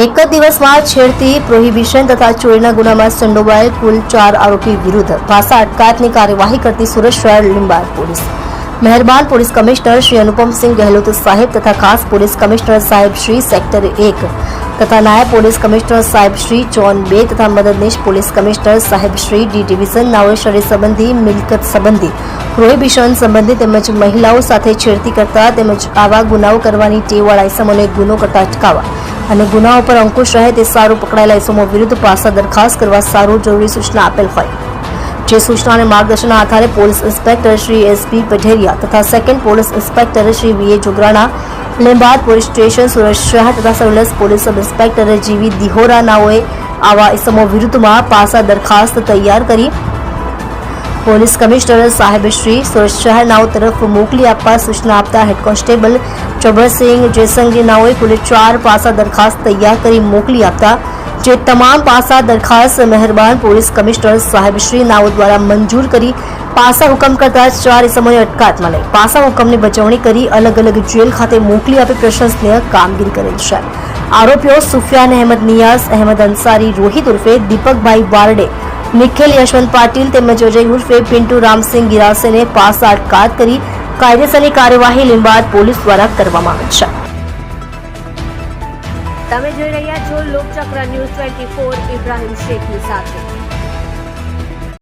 એક જ દિવસમાં છેડતી, પ્રોહિબિશન તથા ચોરીના ગુનામાં સંડોવાયેલ કુલ 4 આરોપી વિરુદ્ધ ભાષા અટકાયતની કાર્યવાહી કરતી સુરત શહેર લીંબાયત પોલીસ મહેરબાન પોલીસ કમિશનર શ્રી અનુપમસિંહ ગહેલોત સાહેબ તથા ખાસ પોલીસ કમિશનર સાહેબ શ્રી સેક્ટર 1 તથા નાયબ પોલીસ કમિશનર સાહેબ શ્રી ઝોન 2 તથા મદદનીશ પોલીસ કમિશનર સાહેબ શ્રી ડી ડિવિઝન નાઓએ શરીર સંબંધી, મિલકત સંબંધી, પ્રોહિબિશન સંબંધી તેમજ મહિલાઓ સાથે છેડતી કરતા તેમજ આવા ગુનાઓ કરવાની ટેવવાળા ઇસમોને ગુનો કરતા અટકાવવા અને ગુનાઓ પર અંકુશ રહે તે સારું પકડાયેલા ઇસમો વિરુદ્ધ પાસા દરખાસ્ત કરવા સારું જરૂરી સૂચના આપેલ હોય, જે સૂચના અને માર્ગદર્શનના આધારે police inspector Shri SP Padheriya તથા સેકન્ડ પોલીસ ઇન્સ્પેક્ટર શ્રી વીએ જોગરાણા, લીંબાયત પોલીસ સ્ટેશન સુરત શહેર તથા સર્વેલન્સ પોલીસ સબ ઇન્સ્પેક્ટર જીવી દિહોરા નાઓએ આવા ઇસમો વિરુદ્ધમાં પાસા દરખાસ્ત તૈયાર કરી પોલીસ કમિશનર સાહેબ શ્રી સુરત શહેર નાઓ તરફ મોકલી આપવા સૂચના આપતા હેડ કોન્સ્ટેબલ ચબરસિંહ જેસંગી નાઓએ કુલ 4 પાસા દરખાસ્ત તૈયાર કરી મોકલી આપતા, જે તમામ પાસા દરખાસ્ત મહેરબાન પોલીસ કમિશનર સાહેબ શ્રી નાઓ દ્વારા મંજૂર કરી પાસા હુકમ કરતા 4 ઇસમોને અટકાયતમાં લઈ પાસા હુકમની બજવણી કરી અલગ અલગ જેલ ખાતે મોકલી આપી પ્રશંસનીય કામગીરી કરેલ છે. આરોપીઓ સુફિયાન અહેમદ નિયાઝ, અહેમદ અંસારી રોહિત ઉર્ફે દીપકભાઈ વારડે, નિખિલ યશવંત પાટીલ તેમજ અજય ઉર્ફે પિન્ટુ રામસિંહ ગિરાસેને પાસા અટકાયત કરી કાયદેસરની કાર્યવાહી લીંબાયત પોલીસ દ્વારા કરવામાં આવે છે. તમે જોઈ રહ્યા છો લોકચક્ર ન્યૂઝ 24 ઇબ્રાહિમ શેખની સાથે.